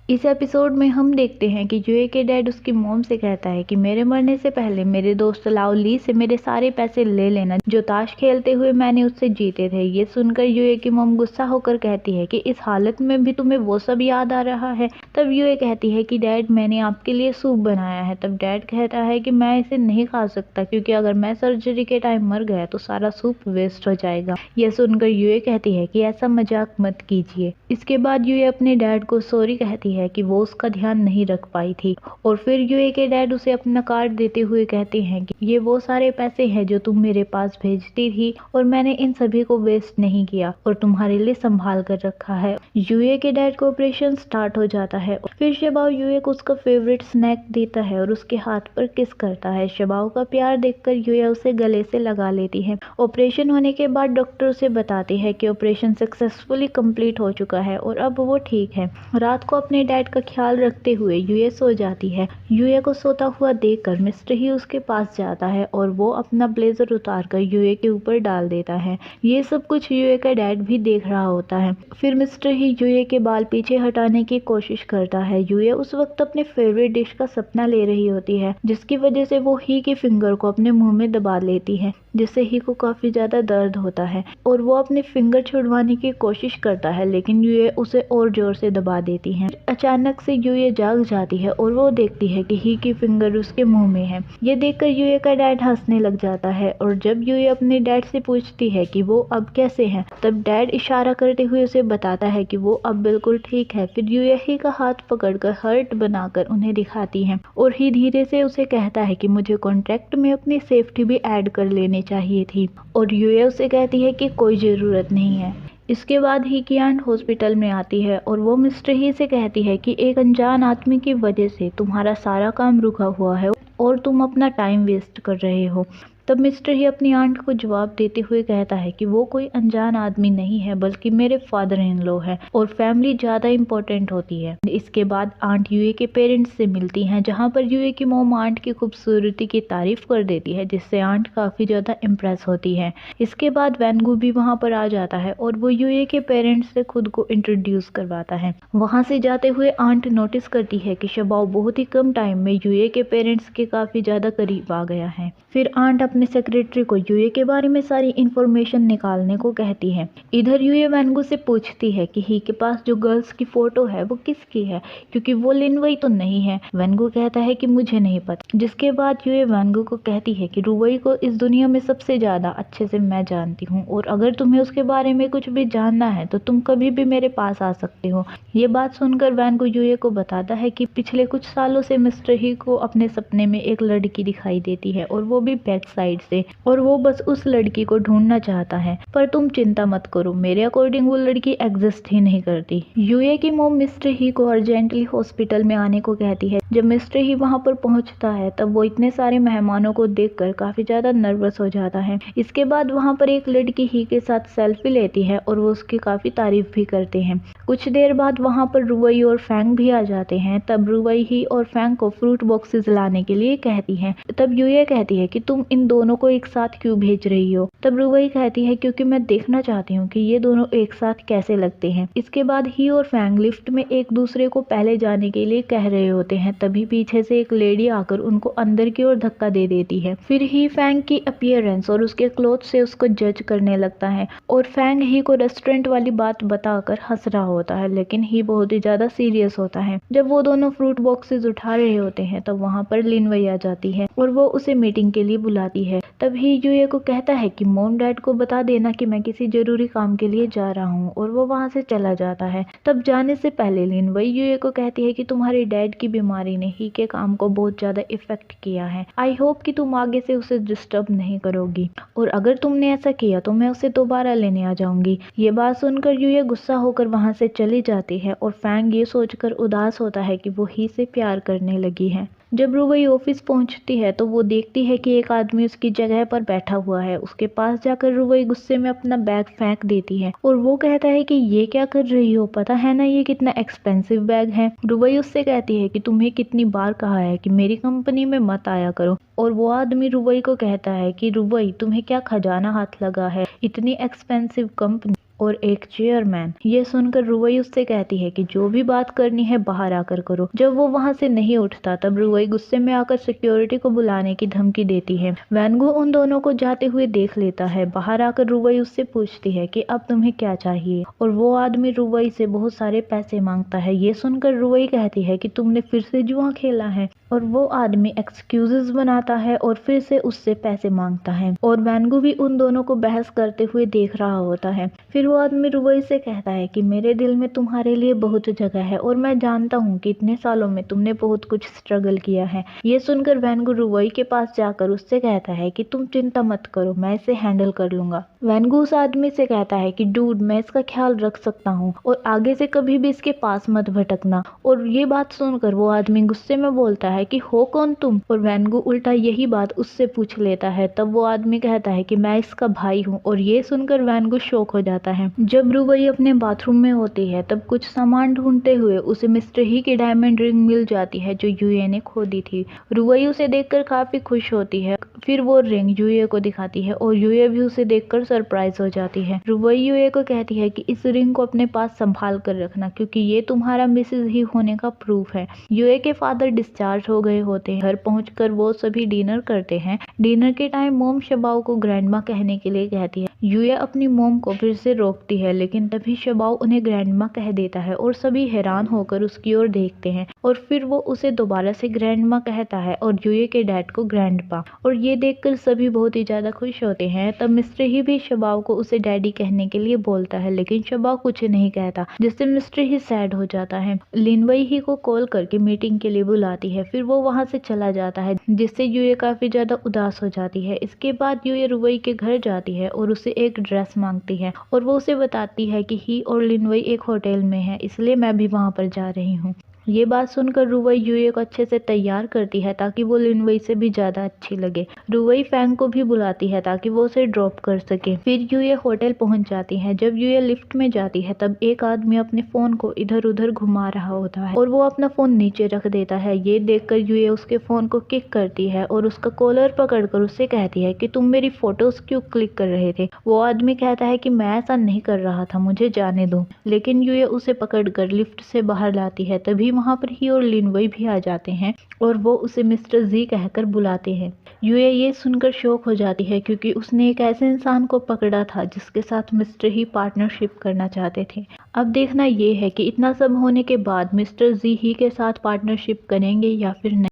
इस एपिसोड में हम देखते हैं कि यूए के डैड उसकी मॉम से कहता है कि मेरे मरने से पहले मेरे दोस्त लाओ ली से मेरे सारे पैसे ले लेना जो ताश खेलते हुए मैंने उससे जीते थे। ये सुनकर यूए की मॉम गुस्सा होकर कहती है कि इस हालत में भी तुम्हें वो सब याद आ रहा है। तब यूए कहती है कि डैड मैंने आपके लिए सूप बनाया है। तब डैड कहता है कि मैं इसे नहीं खा सकता क्योंकि अगर मैं सर्जरी के टाइम मर गया तो सारा सूप वेस्ट हो जाएगा। यह सुनकर यूए कहती है कि ऐसा मजाक मत कीजिए। इसके बाद यूए अपने डैड को सॉरी कहती है कि वो उसका ध्यान नहीं रख पाई थी और फिर यूए के डैड उसे अपना कार्ड देते हुए कहते हैं कि ये वो सारे पैसे हैं जो तुम मेरे पास भेजती थी और मैंने इन सभी को वेस्ट नहीं किया और तुम्हारे लिए संभाल कर रखा है। यूए के डैड को ऑपरेशन स्टार्ट हो जाता है। फिर शबाव यूए को उसका फेवरेट स्नैक देता है और उसके हाथ पर किस करता है। शबाव का प्यार देखकर यूए उसे गले से लगा लेती है। ऑपरेशन होने के बाद डॉक्टर उसे बताती है कि ऑपरेशन सक्सेसफुली कंप्लीट हो चुका है और अब वो ठीक है। रात को अपने डैड का ख्याल रखते हुए यूए सो जाती है। यूए को सोता हुआ देखकर मिस्टर ही उसके पास जाता है और वो अपना ब्लेजर उतार कर यूए के ऊपर डाल देता है। ये सब कुछ यूए का डैड भी देख रहा होता है। फिर मिस्टर ही यूए के बाल पीछे हटाने की कोशिश करता है। यूए उस वक्त अपने फेवरेट डिश का सपना ले रही होती है जिसकी वजह से वो ही के फिंगर को अपने मुंह में दबा लेती है जिससे ही को काफी ज्यादा दर्द होता है और वो अपने फिंगर छुड़वाने की कोशिश करता है लेकिन यूए उसे और जोर से दबा देती है। अचानक से यूए जाग जाती है और वो देखती है कि ही की फिंगर उसके मुंह में है। ये देखकर यूए का डैड हंसने लग जाता है और जब यूए अपने डैड से पूछती है कि वो अब कैसे हैं तब डैड इशारा करते हुए उसे बताता है कि वो अब बिल्कुल ठीक है। फिर यूए ही का हाथ पकड़कर हर्ट बनाकर उन्हें दिखाती है और ही धीरे से उसे कहता है कि मुझे कॉन्ट्रैक्ट में अपनी सेफ्टी भी ऐड कर लेनी चाहिए थी और यूए उसे कहती है कि कोई ज़रूरत नहीं है। इसके बाद ही की आंट हॉस्पिटल में आती है और वो मिस्टर ही से कहती है कि एक अनजान आदमी की वजह से तुम्हारा सारा काम रुका हुआ है और तुम अपना टाइम वेस्ट कर रहे हो। तब मिस्टर ही अपनी आंट को जवाब देते हुए कहता है कि वो कोई अनजान आदमी नहीं है बल्कि मेरे फादर इन लॉ है और फैमिली ज़्यादा इम्पोर्टेंट होती है। इसके बाद आंट यूए के पेरेंट्स से मिलती हैं जहाँ पर यूए की मोम आंट की खूबसूरती की तारीफ कर देती है जिससे आंट काफ़ी ज़्यादा इम्प्रेस होती है। इसके बाद वैनगू भी वहाँ पर आ जाता है और वो यूए के पेरेंट्स से खुद को इंट्रोड्यूस करवाता है। वहाँ से जाते हुए आंट नोटिस करती है कि शबाव बहुत ही कम टाइम में यूए के पेरेंट्स के काफ़ी ज़्यादा करीब आ गया है। फिर आंट अपने सेक्रेटरी को यूए के बारे में सारी इंफॉर्मेशन निकालने को कहती है। इधर यूए वैनगू से पूछती है कि ही के पास जो गर्ल्स की फोटो है वो किसकी है क्योंकि वो लिनवई तो नहीं है। वैनगू कहता है कि मुझे नहीं पता। जिसके बाद यूए वैनगू को कहती है कि रुवई को इस दुनिया में सबसे ज़्यादा अच्छे से मैं जानती हूँ और अगर तुम्हें उसके बारे में कुछ भी जानना है तो तुम कभी भी मेरे पास आ सकते हो। ये बात सुनकर वैनगू यूए को बताता है कि पिछले कुछ सालों से मिस्टर ही को अपने सपने में एक लड़की दिखाई देती है और वो भी बैक साइड से और वो बस उस लड़की को ढूंढना चाहता है। पर तुम चिंता मत करो, मेरे अकॉर्डिंग वो लड़की एग्जिस्ट ही नहीं करती। यूए की मोम मिस्टर ही को अर्जेंटली हॉस्पिटल में आने को कहती है। जब मिस्टर ही वहां पर पहुंचता है तब वो इतने सारे मेहमानों को देखकर काफी ज्यादा नर्वस हो जाता है। इसके बाद वहां पर एक लड़की ही के साथ सेल्फी लेती है और वो उसकी काफी तारीफ भी करते हैं। कुछ देर बाद वहां पर रुवई और फैंग भी आ जाते हैं। तब रुवई ही और फैंग को फ्रूट बॉक्सेस लाने के लिए कहती है। तब यूए कहती है कि तुम इन दोनों को एक साथ क्यों भेज रही हो। तब रुवई कहती है क्योंकि मैं देखना चाहती हूँ कि ये दोनों एक साथ कैसे लगते हैं। इसके बाद ही और फैंग लिफ्ट में एक दूसरे को पहले जाने के लिए कह रहे होते हैं तभी पीछे से एक लेडी आकर उनको अंदर की ओर धक्का दे देती है। फिर ही फैंग की अपीयरेंस और उसके क्लोथ से उसको जज करने लगता है और फैंग ही को रेस्टोरेंट वाली बात बताकर हंस रहा होता है लेकिन ही बहुत ही ज्यादा सीरियस होता है। जब वो दोनों फ्रूट बॉक्सेस उठा रहे होते हैं तब वहाँ पर लिनवई आ जाती है और वो उसे मीटिंग के लिए बुलाती है। तभी यूए को कहता है कि मॉम डैड को बता देना कि मैं किसी जरूरी काम के लिए जा रहा हूँ और वो वहाँ से चला जाता है। तब जाने से पहले लिनवई यूए को कहती है कि तुम्हारे डैड की बीमारी ने ही के काम को बहुत ज्यादा इफेक्ट किया है। आई होप कि तुम आगे से उसे डिस्टर्ब नहीं करोगी और अगर तुमने ऐसा किया तो मैं उसे दोबारा लेने आ जाऊंगी। ये बात सुनकर यूए गुस्सा होकर वहाँ से चली जाती है और फैंग ये सोचकर उदास होता है कि वो ही से प्यार करने लगी है। जब रुवई ऑफिस पहुंचती है तो वो देखती है कि एक आदमी उसकी जगह पर बैठा हुआ है। उसके पास जाकर रुवई गुस्से में अपना बैग फेंक देती है और वो कहता है कि ये क्या कर रही हो, पता है ना ये कितना एक्सपेंसिव बैग है। रुवई उससे कहती है कि तुम्हें कितनी बार कहा है कि मेरी कंपनी में मत आया करो और वो आदमी रुवई को कहता है कि रुवई तुम्हें क्या खजाना हाथ लगा है, इतनी एक्सपेंसिव कंपनी और एक चेयरमैन। ये सुनकर रुवई उससे कहती है कि जो भी बात करनी है बाहर आकर करो। जब वो वहाँ से नहीं उठता तब रुवई गुस्से में आकर सिक्योरिटी को बुलाने की धमकी देती है। वैनगो उन दोनों को जाते हुए देख लेता है। बाहर आकर रुवई उससे पूछती है कि अब तुम्हें क्या चाहिए, और वो आदमी रुवई से बहुत सारे पैसे मांगता है। ये सुनकर रुवई कहती है कि तुमने फिर से जुआ खेला है, और वो आदमी एक्सक्यूजेस बनाता है और फिर से उससे पैसे मांगता है। और वैनगो भी उन दोनों को बहस करते हुए देख रहा होता है। फिर वो आदमी रुवई से कहता है कि मेरे दिल में तुम्हारे लिए बहुत जगह है, और मैं जानता हूँ कि इतने सालों में तुमने बहुत कुछ स्ट्रगल किया है। ये सुनकर वैनगो रुवई के पास जाकर उससे कहता है कि तुम चिंता मत करो, मैं इसे हैंडल कर लूंगा। वैनगो उस आदमी से कहता है कि डूड, मैं इसका ख्याल रख सकता हूँ, और आगे से कभी भी इसके पास मत भटकना। और ये बात सुनकर वो आदमी गुस्से में बोलता है कि हो कौन तुम, और वैनगो उल्टा यही बात उससे पूछ लेता है। तब वो आदमी कहता है कि मैं इसका भाई हूँ, और ये सुनकर वैनगो शॉक हो जाता है। जब रुवई अपने बाथरूम में होती है तब कुछ सामान ढूंढते हुए उसे मिस्टर ही की डायमंड रिंग मिल जाती है जो यूए ने खो दी थी। रुवई उसे देखकर काफी खुश होती है। फिर वो रिंग यूए को दिखाती है और यूए भी उसे देखकर सरप्राइज हो जाती है। रुवई यूए को कहती है कि इस रिंग को अपने पास संभाल कर रखना, क्योंकि ये तुम्हारा मिसेज ही होने का प्रूफ है। यूए के फादर डिस्चार्ज हो गए होते हैं। घर पहुंचकर वो सभी डिनर करते हैं। डिनर के टाइम मोम शबाओ को ग्रैंडमा कहने के लिए कहती है। यूए अपनी मोम को फिर से रोकती है, लेकिन तभी शबाओ उन्हें ग्रैंडमा कह देता है और सभी हैरान होकर उसकी ओर देखते हैं। और फिर वो उसे दोबारा से ग्रैंडमा कहता है और यूए के डैड को ग्रैंडपा, और ये देखकर सभी बहुत ही ज्यादा खुश होते हैं। तब मिस्टर ही भी शबाओ को उसे डैडी कहने के लिए बोलता है, लेकिन शबाओ कुछ नहीं कहता, जिससे मिस्टर ही सैड हो जाता है। लिनवई ही को कॉल करके मीटिंग के लिए बुलाती है। फिर वो वहां से चला जाता है, जिससे यूए काफी ज्यादा उदास हो जाती है। इसके बाद यूए रुवई के घर जाती है और उसे एक ड्रेस मांगती है, और वो उसे बताती है कि ही और लिनवई एक होटल में है, इसलिए मैं भी वहां पर जा रही हूँ। ये बात सुनकर रुवई यूए को अच्छे से तैयार करती है ताकि वो लिनवई से भी ज्यादा अच्छी लगे। रुवई फैंग को भी बुलाती है ताकि वो उसे ड्रॉप कर सके। फिर यूए होटल पहुंच जाती है। जब यूए लिफ्ट में जाती है तब एक आदमी अपने फोन को इधर उधर घुमा रहा होता है और वो अपना फोन नीचे रख देता है। ये देखकर यूए उसके फोन को किक करती है और उसका कॉलर पकड़कर उससे कहती है कि तुम मेरी फोटोज क्यों क्लिक कर रहे थे। वो आदमी कहता है कि मैं ऐसा नहीं कर रहा था, मुझे जाने दो। लेकिन यूए उसे पकड़कर लिफ्ट से बाहर लाती है। तभी वहां पर ही और लिनवई भी आ जाते हैं और वो उसे मिस्टर जी कहकर बुलाते हैं। यूए ये सुनकर शॉक हो जाती है, क्योंकि उसने एक ऐसे इंसान को पकड़ा था जिसके साथ मिस्टर ही पार्टनरशिप करना चाहते थे। अब देखना ये है कि इतना सब होने के बाद मिस्टर जी ही के साथ पार्टनरशिप करेंगे या फिर नहीं।